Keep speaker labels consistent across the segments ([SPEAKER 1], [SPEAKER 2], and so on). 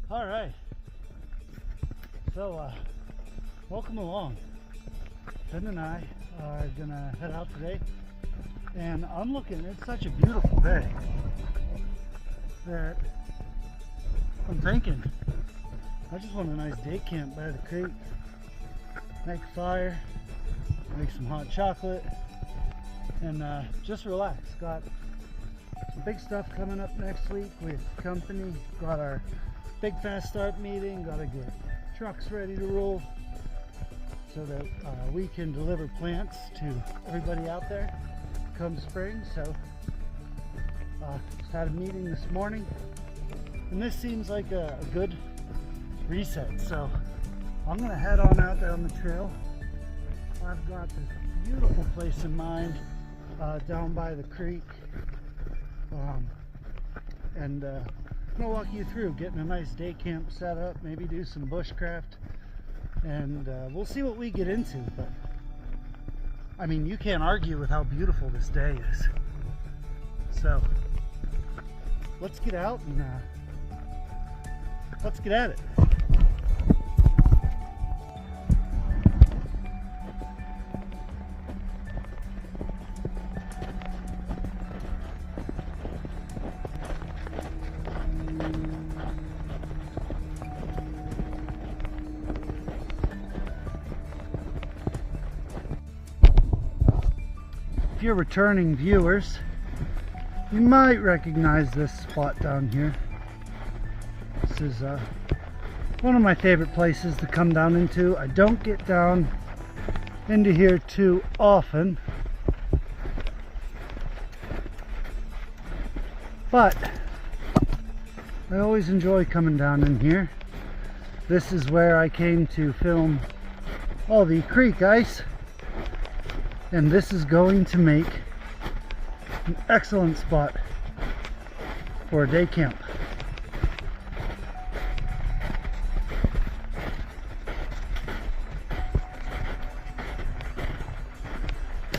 [SPEAKER 1] All right, so welcome along. Ben and I are gonna head out today, and I'm looking, it's such a beautiful day that I'm thinking I just want a nice day camp by the creek, make a fire, make some hot chocolate, and just relax. Got some big stuff coming up next week with company. Got our big fast start meeting, gotta get trucks ready to roll so that we can deliver plants to everybody out there come spring. So just had a meeting this morning, and this seems like a good reset. So I'm gonna head on out there on the trail. I've got this beautiful place in mind down by the creek, and I'm gonna walk you through getting a nice day camp set up, maybe do some bushcraft, and we'll see what we get into. But I mean, you can't argue with how beautiful this day is. So let's get out and let's get at it. If you're returning viewers, you might recognize this spot down here. This is one of my favorite places to come down into. I don't get down into here too often, but I always enjoy coming down in here. This is where I came to film all the creek ice, and this is going to make an excellent spot for a day camp.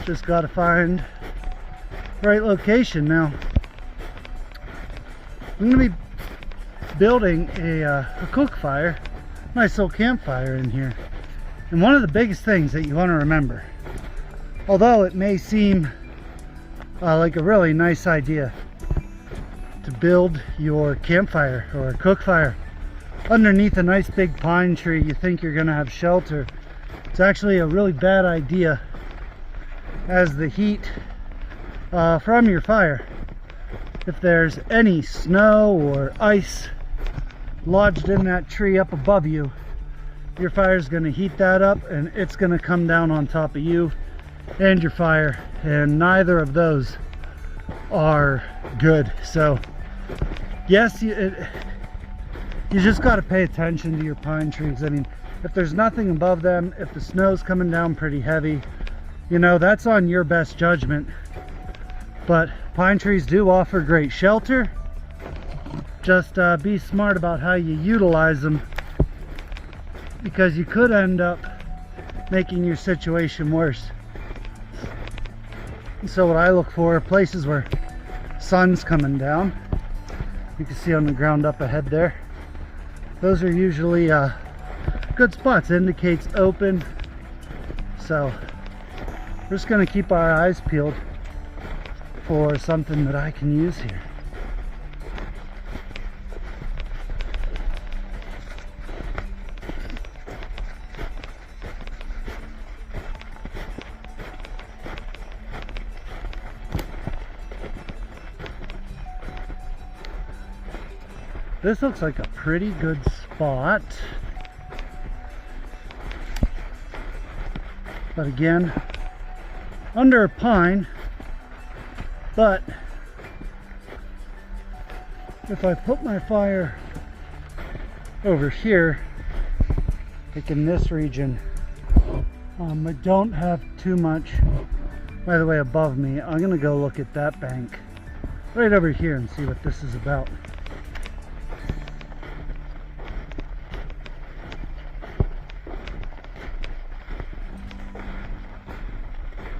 [SPEAKER 1] Just got to find the right location. Now I'm going to be building a cook fire, nice little campfire in here. And one of the biggest things that you want to remember, although it may seem like a really nice idea to build your campfire or cook fire underneath a nice big pine tree, you think you're going to have shelter. It's actually a really bad idea, as the heat from your fire, if there's any snow or ice lodged in that tree up above you, your fire is going to heat that up, and it's going to come down on top of you and your fire, and neither of those are good. So yes, you just got to pay attention to your pine trees. I mean, if there's nothing above them, if the snow's coming down pretty heavy, you know, that's on your best judgment. But pine trees do offer great shelter. Just be smart about how you utilize them, because you could end up making your situation worse. So what I look for are places where sun's coming down. You can see on the ground up ahead there. Those are usually good spots. It indicates open. So we're just going to keep our eyes peeled for something that I can use here. This looks like a pretty good spot, but again, under a pine. But if I put my fire over here, like in this region, I don't have too much, by the way, above me. I'm gonna go look at that bank right over here and see what this is about.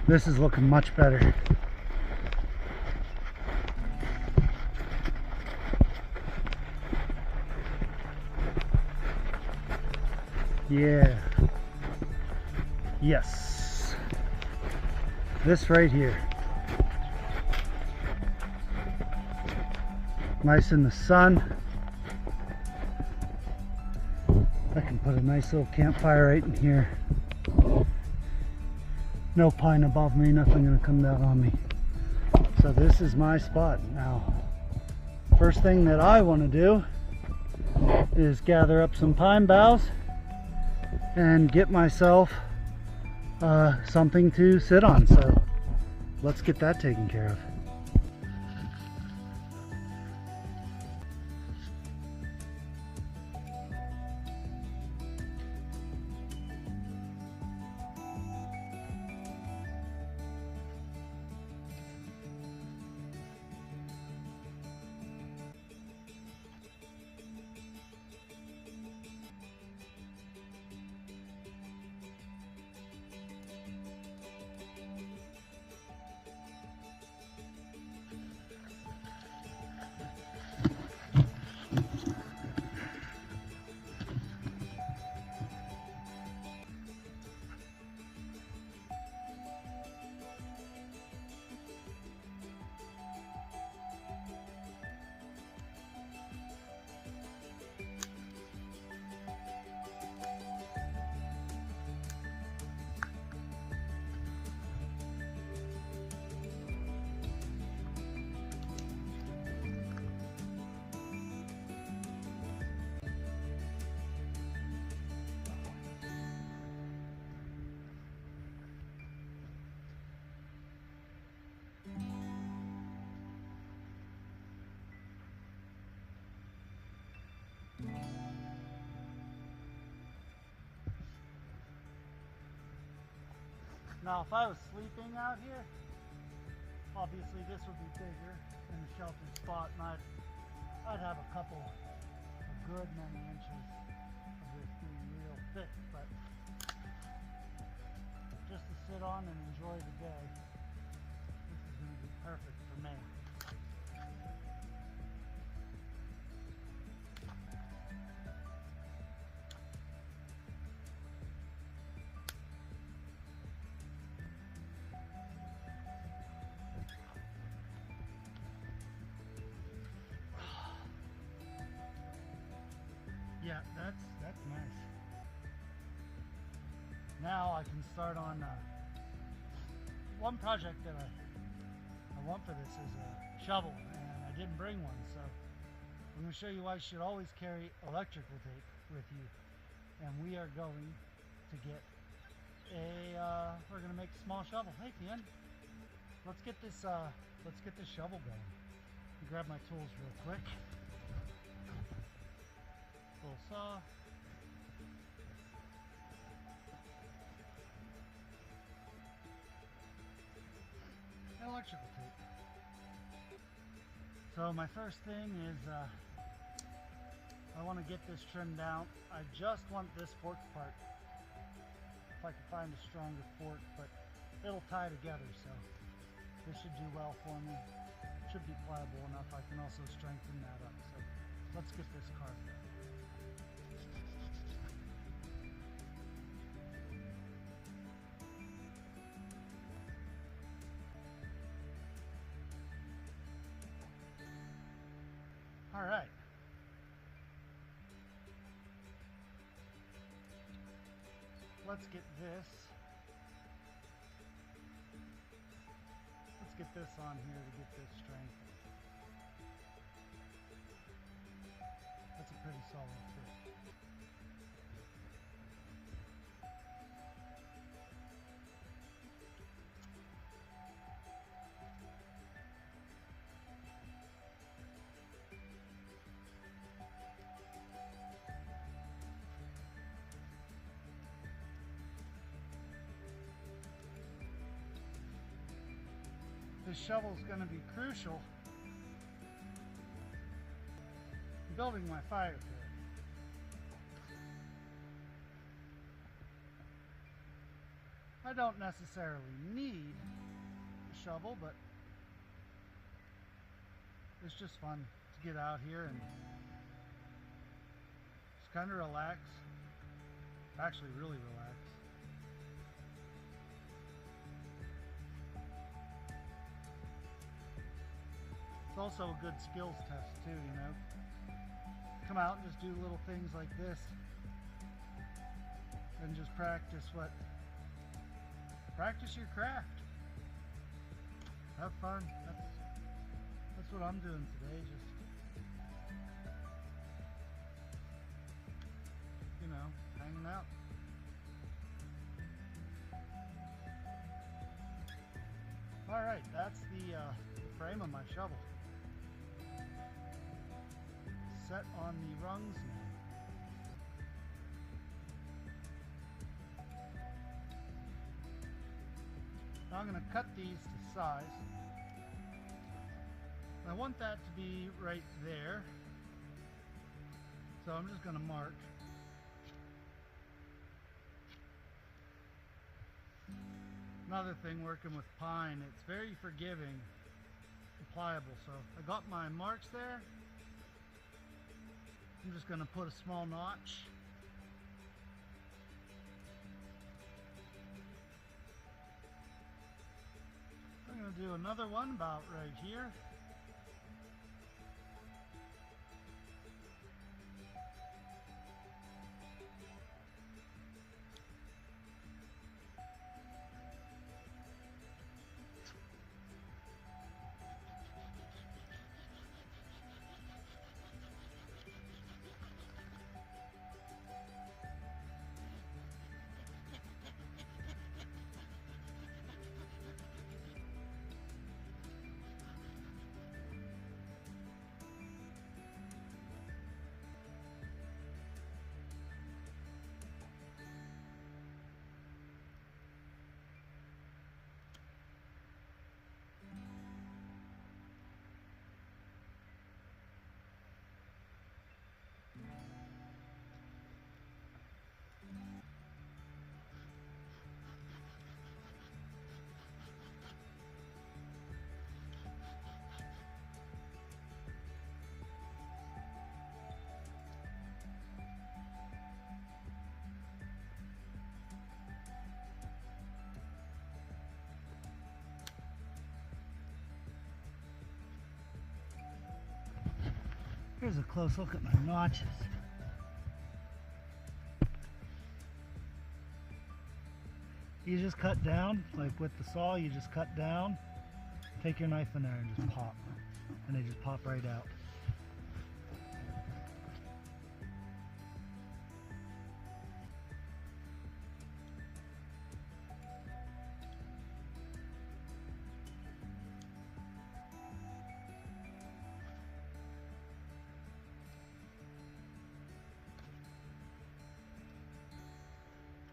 [SPEAKER 1] This is looking much better. Yeah. Yes. This right here. Nice in the sun. I can put a nice little campfire right in here. No pine above me, nothing gonna come down on me. So this is my spot. Now, first thing that I want to do is gather up some pine boughs and get myself something to sit on. So let's get that taken care of. Now, if I was sleeping out here, obviously this would be bigger in a sheltered spot, and I'd have a couple, a good many inches of this being real thick, but just to sit on and enjoy the day, this is going to be perfect for me. Yeah, that's nice. Now I can start on one project that I want for this is a shovel, and I didn't bring one, so I'm going to show you why you should always carry electrical tape with you. And we are going to get we're going to make a small shovel. Hey, Ian, let's get this shovel going. Let me grab my tools real quick. Little saw. And electrical tape. So my first thing is I want to get this trimmed down. I just want this fork part. If I can find a stronger fork, but it'll tie together, so this should do well for me. It should be pliable enough. I can also strengthen that up. So let's get this carved. All right. Let's get this on here to get this strengthened. That's a pretty solid fit. This shovel is going to be crucial in building my fire pit. I don't necessarily need a shovel, but it's just fun to get out here and just kind of relax, Actually really relax. It's also a good skills test too, you know. Come out and just do little things like this and just practice your craft. Have fun. That's what I'm doing today, just, you know, hanging out. All right, that's the frame of my shovel. Set on the rungs now. Now I'm going to cut these to size. I want that to be right there, so I'm just going to mark. Another thing, working with pine, it's very forgiving and pliable, so I got my marks there. I'm just going to put a small notch. I'm going to do another one about right here. Here's a close look at my notches. You just cut down, like with the saw, you just cut down, take your knife in there and just pop. And they just pop right out.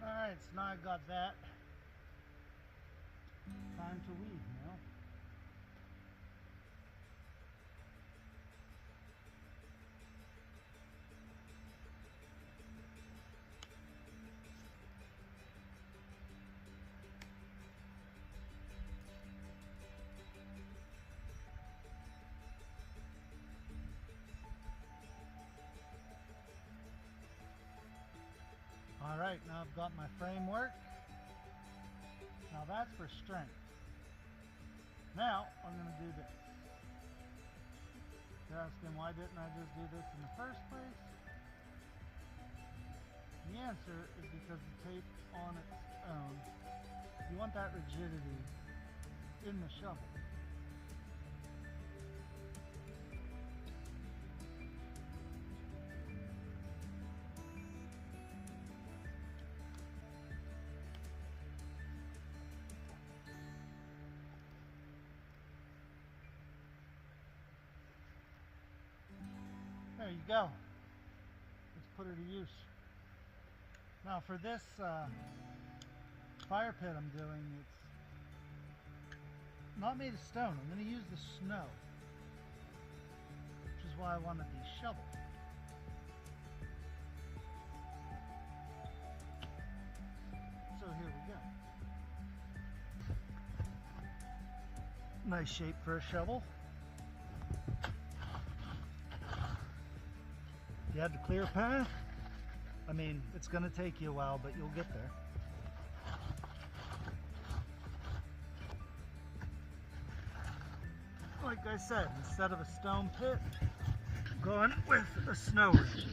[SPEAKER 1] Alright, so now I got that. Time to weed now. Alright, now I've got my framework. Now that's for strength. Now I'm going to do this. You're asking, why didn't I just do this in the first place? The answer is because the tape on its own, you want that rigidity in the shovel. There you go. Let's put her to use. Now for this fire pit I'm doing, it's not made of stone. I'm going to use the snow, which is why I wanted these shovels. So here we go. Nice shape for a shovel. You had the clear path. I mean, it's gonna take you a while, but you'll get there. Like I said, instead of a stone pit, I'm going with a snow ridge.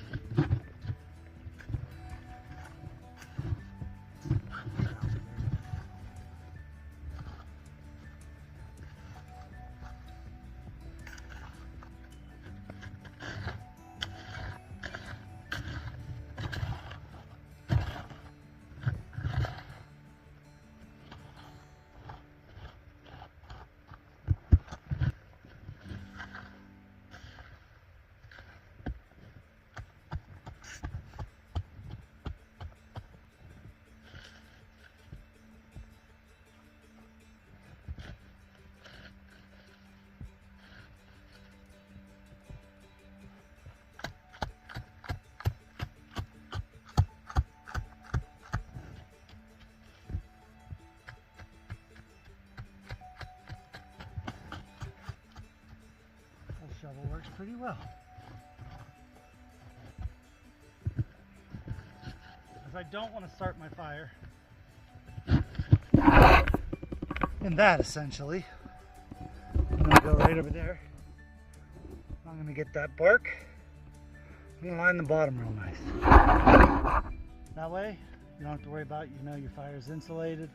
[SPEAKER 1] Shovel works pretty well. As I don't want to start my fire. And that essentially, I'm going to go right over there. I'm going to get that bark. I'm going to line the bottom real nice. That way, you don't have to worry about, you know, your fire is insulated,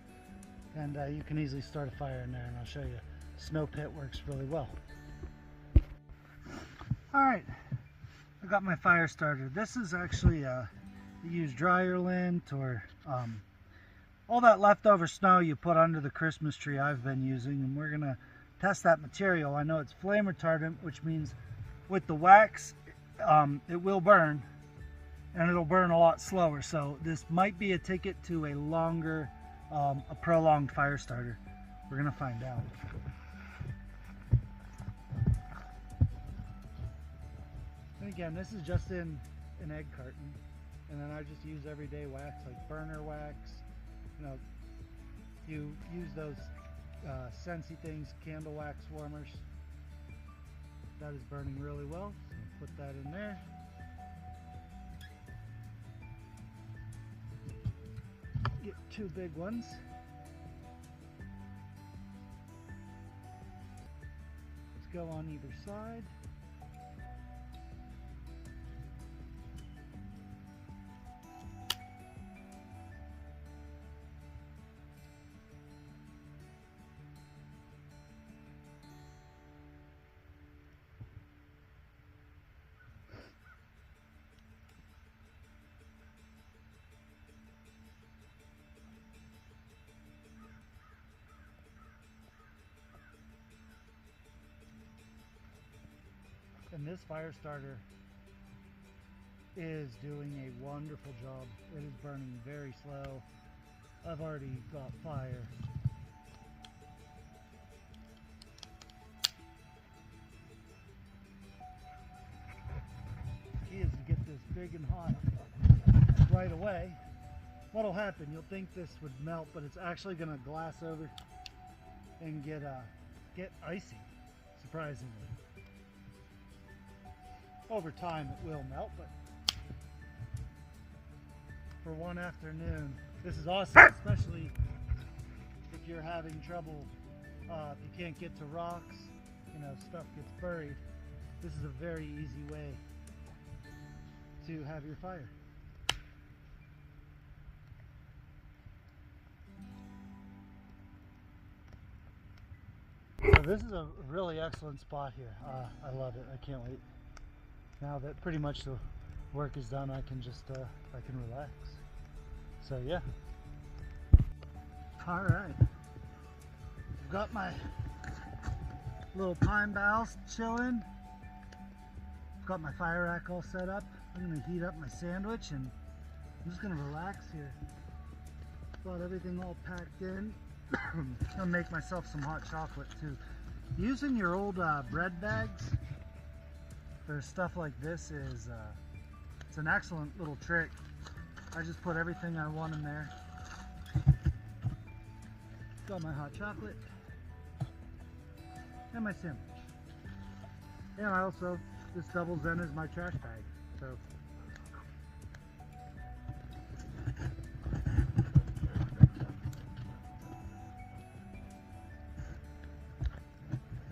[SPEAKER 1] and you can easily start a fire in there, and I'll show you. Snow pit works really well. Alright, I got my fire started. This is actually, you use dryer lint or all that leftover snow you put under the Christmas tree I've been using, and we're going to test that material. I know it's flame retardant, which means with the wax, it will burn, and it'll burn a lot slower. So this might be a ticket to a longer, a prolonged fire starter. We're going to find out. And again, this is just in an egg carton, and then I just use everyday wax like burner wax. You know, you use those Scentsy things, candle wax warmers. That is burning really well, so put that in there. Get 2 big ones. Let's go on either side. And this fire starter is doing a wonderful job. It is burning very slow. I've already got fire. The key is to get this big and hot right away. What'll happen, you'll think this would melt, but it's actually going to glass over and get icy, surprisingly. Over time it will melt, but for one afternoon, this is awesome, especially if you're having trouble, if you can't get to rocks, you know, stuff gets buried. This is a very easy way to have your fire. So this is a really excellent spot here. I love it. I can't wait. Now that pretty much the work is done, I can just I can relax. So yeah. All right. I've got my little pine boughs chilling. I've got my fire rack all set up. I'm gonna heat up my sandwich and I'm just gonna relax here. Got everything all packed in. I'm gonna make myself some hot chocolate too. Using your old bread bags for stuff like this is it's an excellent little trick. I just put everything I want in there. Got my hot chocolate and my sandwich. And I also, this doubles in as my trash bag. So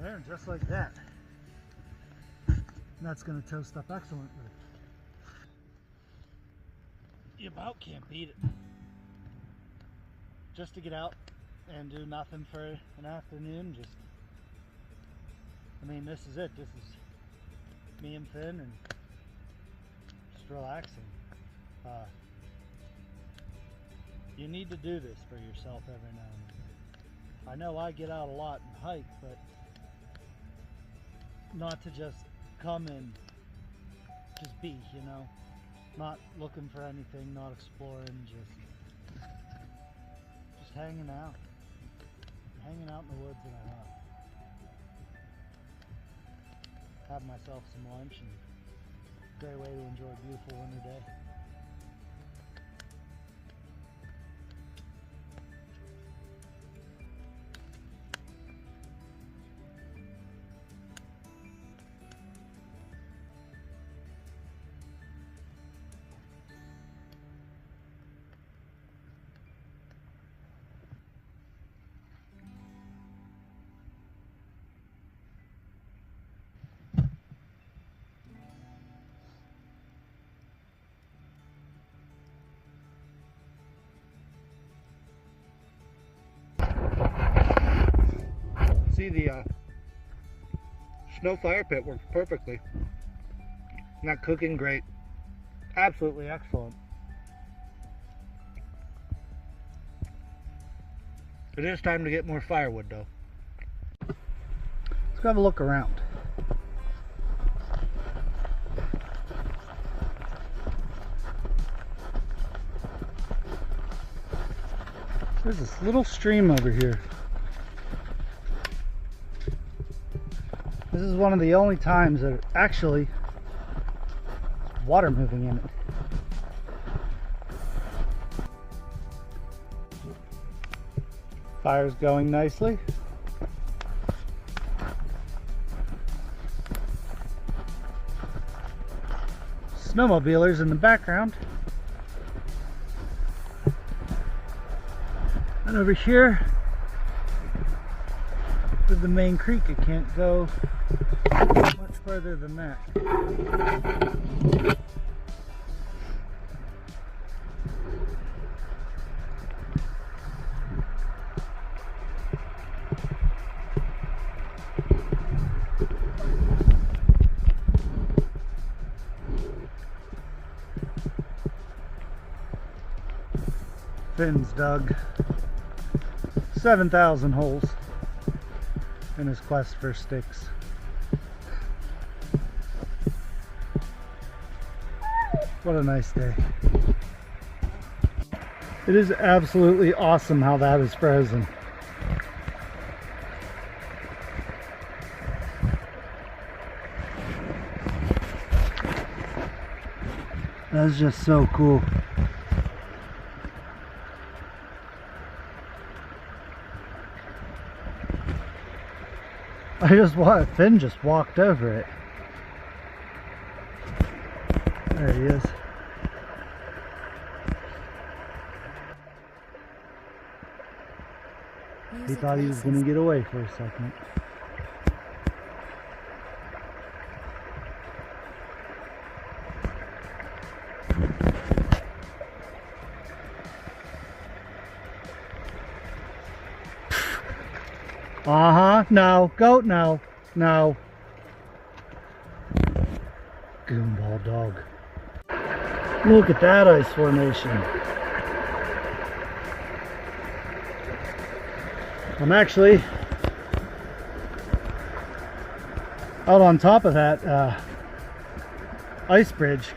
[SPEAKER 1] there, just like that. And that's going to toast up excellently. You about can't beat it. Just to get out and do nothing for an afternoon, I mean, this is it. This is me and Finn and just relaxing. You need to do this for yourself every now and then. I know I get out a lot and hike, but not to just come and just be, you know, not looking for anything, not exploring, just hanging out in the woods that I love. Have myself some lunch, and great way to enjoy a beautiful winter day. See, the snow fire pit works perfectly. Not cooking great. Absolutely excellent. It is time to get more firewood though. Let's go have a look around. There's this little stream over here. This is one of the only times that actually there's water moving in it. Fire's going nicely. Snowmobilers in the background. And over here is the main creek. It can't go much further than that. Finn's dug 7,000 holes in his quest for sticks. What a nice day. It is absolutely awesome how that is frozen. That's just so cool. Finn just walked over it. There he is. He thought he was going to get away for a second. No, goat, no. Goonball dog. Look at that ice formation. I'm actually out on top of that ice bridge.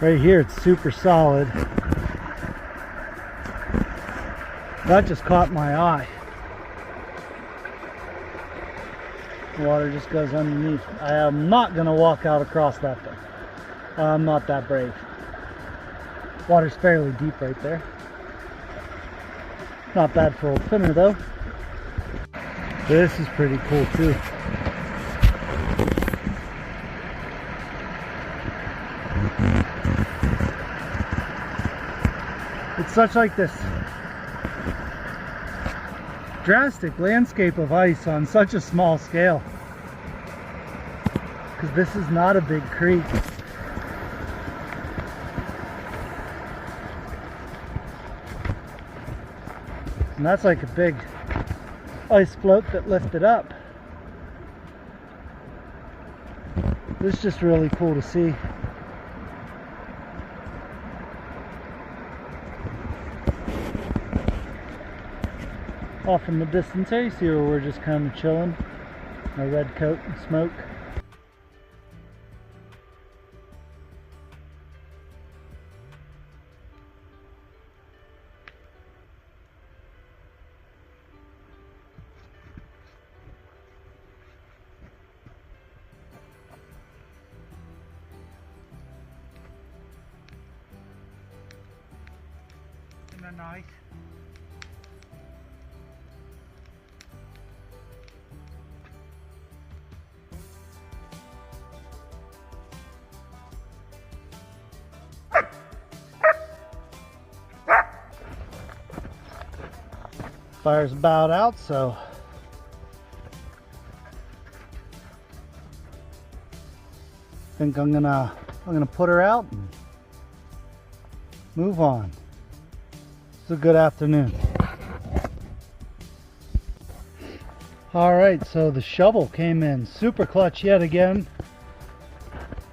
[SPEAKER 1] Right here, it's super solid. That just caught my eye. The water just goes underneath. I am not going to walk out across that thing. I'm not that brave. Water's fairly deep right there. Not bad for old Finner though. This is pretty cool too. It's such like this drastic landscape of ice on such a small scale, because this is not a big creek. And that's like a big ice float that lifted up. This is just really cool to see. Off in the distance there, you see where we're just kind of chilling. My red coat and smoke. Isn't that nice? Fire's about out, so I think I'm gonna put her out and move on. It's a good afternoon. All right, so the shovel came in super clutch yet again.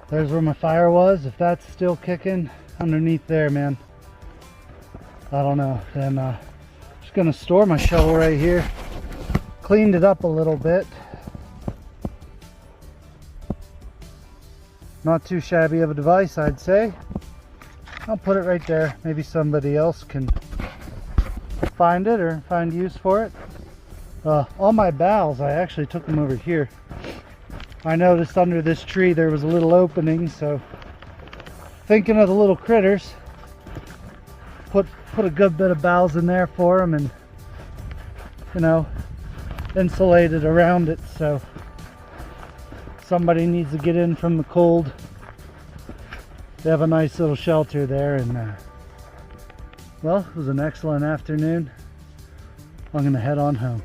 [SPEAKER 1] There's where my fire was. If that's still kicking underneath there, man, I don't know. Then just gonna store my shovel right here. Cleaned it up a little bit. Not too shabby of a device, I'd say. I'll put it right there. Maybe somebody else can find it or find use for it. All my boughs, I actually took them over here. I noticed under this tree there was a little opening, so thinking of the little critters, put a good bit of boughs in there for them, and you know, insulated around it, so somebody needs to get in from the cold. They have a nice little shelter there, and well, it was an excellent afternoon. I'm gonna head on home.